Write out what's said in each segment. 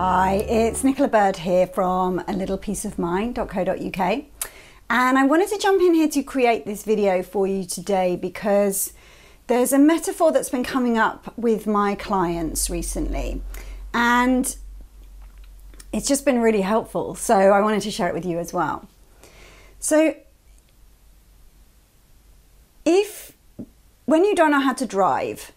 Hi, it's Nicola Bird here from alittlepeaceofmind.co.uk, and I wanted to jump in here to create this video for you today because there's a metaphor that's been coming up with my clients recently and it's just been really helpful, so I wanted to share it with you as well. So when you don't know how to drive,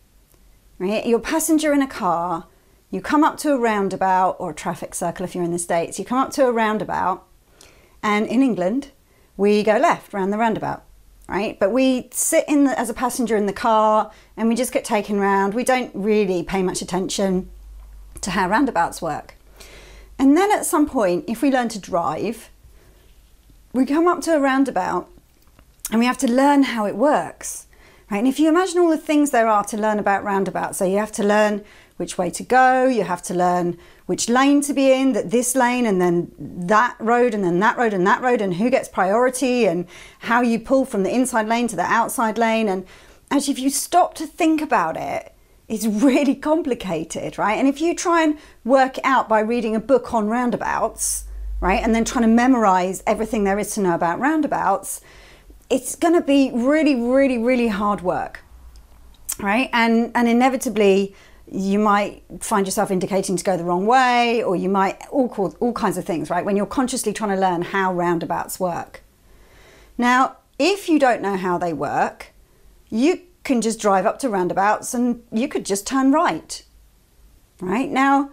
right, you're a passenger in a car, you come up to a roundabout or a traffic circle if you're in the States, you come up to a roundabout, and in England, we go left around the roundabout, right? But we sit as a passenger in the car and we just get taken around. We don't really pay much attention to how roundabouts work. And then at some point, if we learn to drive, we come up to a roundabout and we have to learn how it works, right? And if you imagine all the things there are to learn about roundabouts, so you have to learn which way to go, you have to learn which lane to be in, that this lane and then that road and then that road and that road, and who gets priority and how you pull from the inside lane to the outside lane. And actually, if you stop to think about it, it's really complicated, right? And if you try and work it out by reading a book on roundabouts, right, and then trying to memorize everything there is to know about roundabouts, it's going to be really, really, really hard work, right? And inevitably, you might find yourself indicating to go the wrong way, or you might all kinds of things, right? When you're consciously trying to learn how roundabouts work. Now, if you don't know how they work, you can just drive up to roundabouts and you could just turn right, right? Now,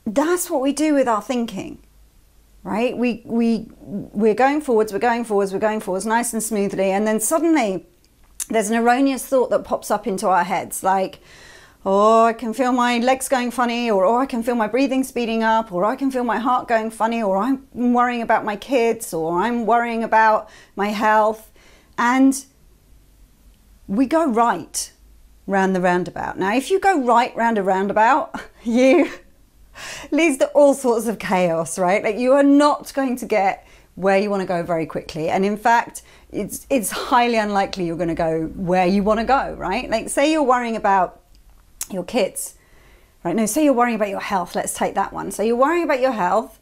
that's what we do with our thinking, right? We're going forwards, nice and smoothly, and then suddenly there's an erroneous thought that pops up into our heads, like, oh, I can feel my legs going funny, or oh, I can feel my breathing speeding up, or I can feel my heart going funny, or I'm worrying about my kids, or I'm worrying about my health. And we go right round the roundabout. Now, if you go right round a roundabout, you leads to all sorts of chaos, right? Like, you are not going to get where you want to go very quickly. And in fact, it's highly unlikely you're going to go where you want to go, right? Like, say you're worrying about your kids, right? No, say you're worrying about your health. Let's take that one. So you're worrying about your health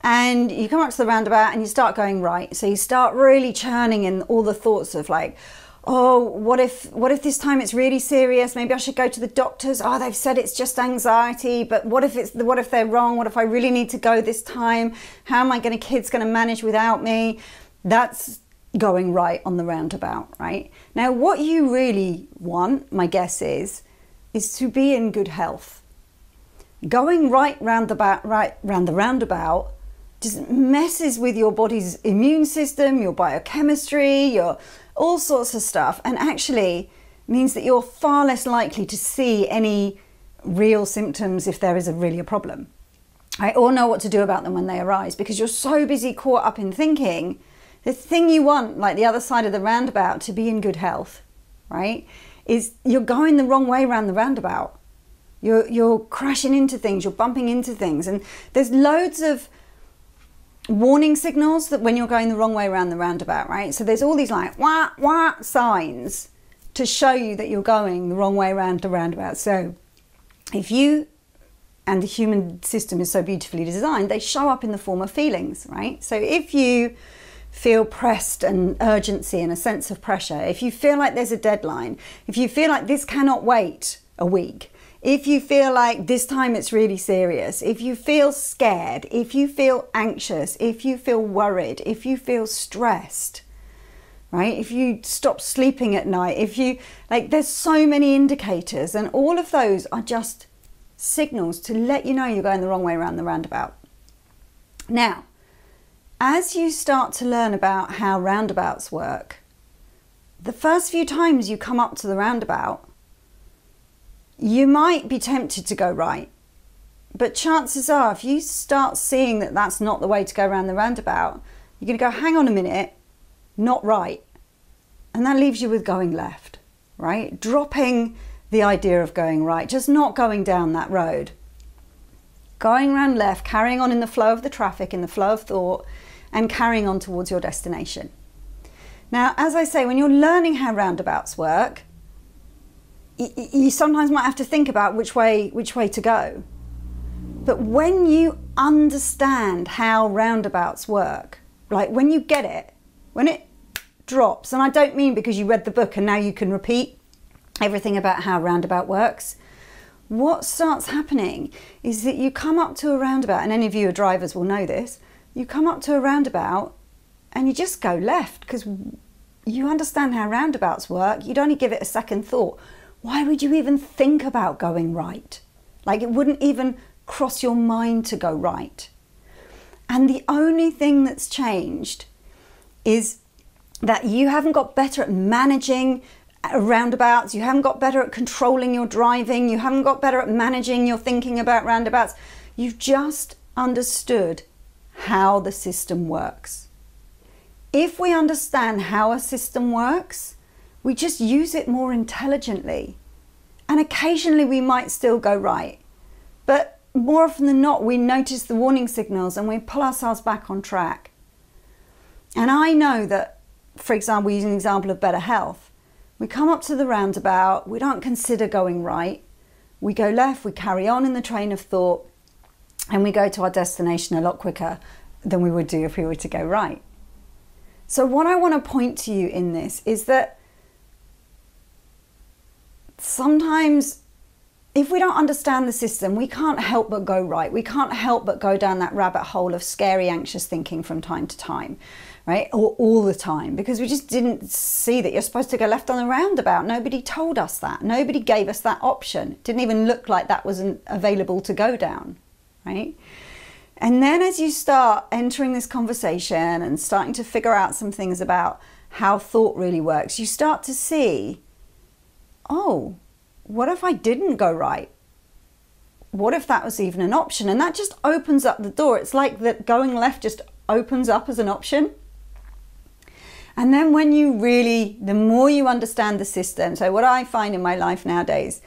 and you come up to the roundabout and you start going right. So you start really churning in all the thoughts of like, oh, what if this time it's really serious? Maybe I should go to the doctors. Oh, they've said it's just anxiety, but what if they're wrong? What if I really need to go this time? How am kids going to manage without me? That's going right on the roundabout, right? Now, what you really want, my guess is to be in good health. Going right round the roundabout just messes with your body's immune system, your biochemistry, your all sorts of stuff, and actually means that you're far less likely to see any real symptoms if there is really a problem, right? Or know what to do about them when they arise, because you're so busy caught up in thinking the thing you want, like the other side of the roundabout, to be in good health, right, is you're going the wrong way around the roundabout. You're crashing into things, you're bumping into things, and there's loads of warning signals that when you're going the wrong way around the roundabout, right? So there's all these like wah wah signs to show you that you're going the wrong way around the roundabout. So if you, and the human system is so beautifully designed, they show up in the form of feelings, right? So if you feel pressed and urgency and a sense of pressure, if you feel like there's a deadline, if you feel like this cannot wait a week, if you feel like this time it's really serious, if you feel scared, if you feel anxious, if you feel worried, if you feel stressed, right? If you stop sleeping at night, if you, like, there's so many indicators, and all of those are just signals to let you know you're going the wrong way around the roundabout. Now, as you start to learn about how roundabouts work, the first few times you come up to the roundabout, you might be tempted to go right, but chances are if you start seeing that that's not the way to go around the roundabout, you're going to go, hang on a minute, not right. And that leaves you with going left, right? Dropping the idea of going right, just not going down that road. Going around left, carrying on in the flow of the traffic, in the flow of thought, and carrying on towards your destination. Now, as I say, when you're learning how roundabouts work, you sometimes might have to think about which way to go. But when you understand how roundabouts work, like when you get it, when it drops, and I don't mean because you read the book and now you can repeat everything about how roundabout works. What starts happening is that you come up to a roundabout, and any of you who are drivers will know this, you come up to a roundabout and you just go left because you understand how roundabouts work. You'd only give it a second thought. Why would you even think about going right? Like it wouldn't even cross your mind to go right. And the only thing that's changed is that you haven't got better at managing roundabouts, you haven't got better at controlling your driving, you haven't got better at managing your thinking about roundabouts. You've just understood how the system works. If we understand how a system works, we just use it more intelligently. And occasionally we might still go right. But more often than not, we notice the warning signals and we pull ourselves back on track. And I know that, for example, using the example of better health, we come up to the roundabout, we don't consider going right, we go left, we carry on in the train of thought, and we go to our destination a lot quicker than we would do if we were to go right. So what I want to point to you in this is that sometimes if we don't understand the system, we can't help but go right. We can't help but go down that rabbit hole of scary, anxious thinking from time to time, right? Or all the time, because we just didn't see that you're supposed to go left on the roundabout. Nobody told us that. Nobody gave us that option. It didn't even look like that wasn't available to go down, right? And then as you start entering this conversation and starting to figure out some things about how thought really works, you start to see, oh, what if I didn't go right? What if that was even an option? And that just opens up the door. It's like that going left just opens up as an option. And then when you really, the more you understand the system, so what I find in my life nowadays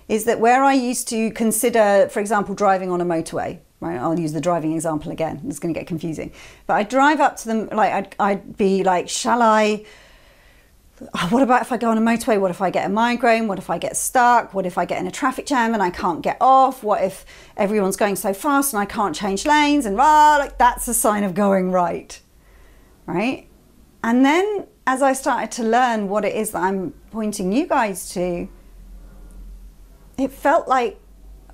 is that where I used to consider, for example, driving on a motorway, right? I'll use the driving example again. It's going to get confusing. But I'd drive up to them, like I'd be like, what about if I go on a motorway? What if I get a migraine? What if I get stuck? What if I get in a traffic jam and I can't get off? What if everyone's going so fast and I can't change lanes? And like that's a sign of going right, right? And then as I started to learn what it is that I'm pointing you guys to, it felt like,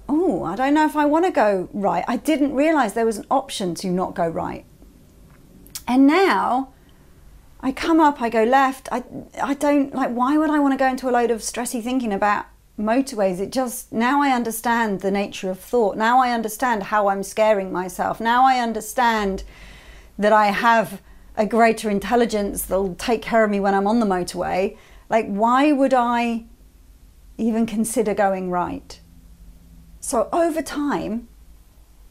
oh, I don't know if I want to go right. I didn't realize there was an option to not go right. And now I come up, I go left. I don't, like, why would I want to go into a load of stressy thinking about motorways? It just, now I understand the nature of thought. Now I understand how I'm scaring myself. Now I understand that I have a greater intelligence that'll take care of me when I'm on the motorway. Like, why would I even consider going right? So over time,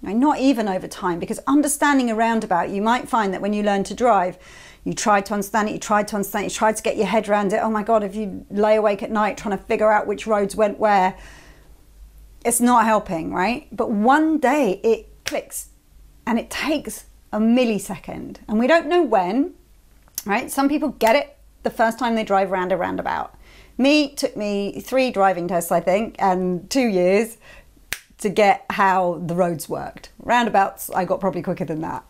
not even over time, because understanding a roundabout, you might find that when you learn to drive, you try to understand it, you try to get your head around it. Oh my God, if you lay awake at night trying to figure out which roads went where, it's not helping, right? But one day it clicks and it takes a millisecond and we don't know when, right? Some people get it the first time they drive around a roundabout. It took me 3 driving tests, I think, and 2 years to get how the roads worked. Roundabouts, I got probably quicker than that,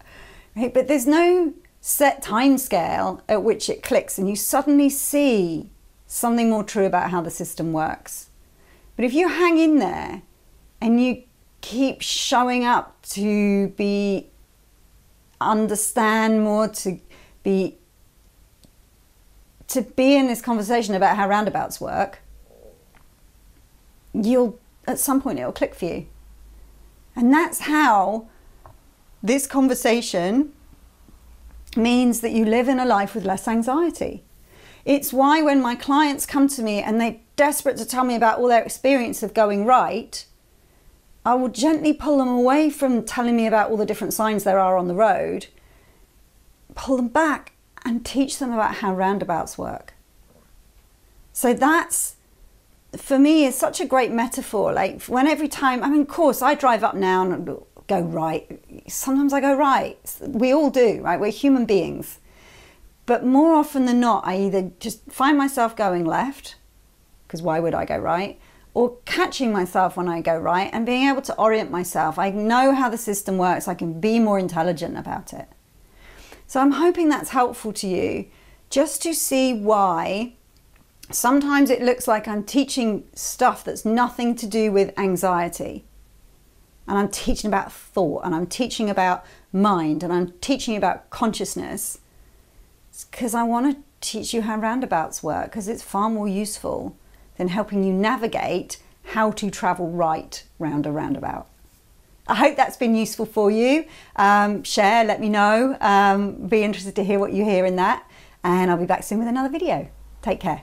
right? But there's no set time scale at which it clicks and you suddenly see something more true about how the system works. But if you hang in there and you keep showing up to understand more, to be in this conversation about how roundabouts work, at some point it'll click for you. And that's how this conversation means that you live in a life with less anxiety. It's why when my clients come to me and they're desperate to tell me about all their experience of going right, I will gently pull them away from telling me about all the different signs there are on the road, pull them back and teach them about how roundabouts work. So that's, for me, is such a great metaphor. Like when every time, I mean, of course, I drive up now and go right. Sometimes I go right. We all do, right? We're human beings. But more often than not, I either just find myself going left because why would I go right? Or catching myself when I go right and being able to orient myself. I know how the system works. I can be more intelligent about it. So I'm hoping that's helpful to you, just to see why sometimes it looks like I'm teaching stuff that's nothing to do with anxiety. And I'm teaching about thought, and I'm teaching about mind, and I'm teaching about consciousness. It's because I want to teach you how roundabouts work, because it's far more useful than helping you navigate how to travel right round a roundabout. I hope that's been useful for you. Share, let me know. Be interested to hear what you hear in that. And I'll be back soon with another video. Take care.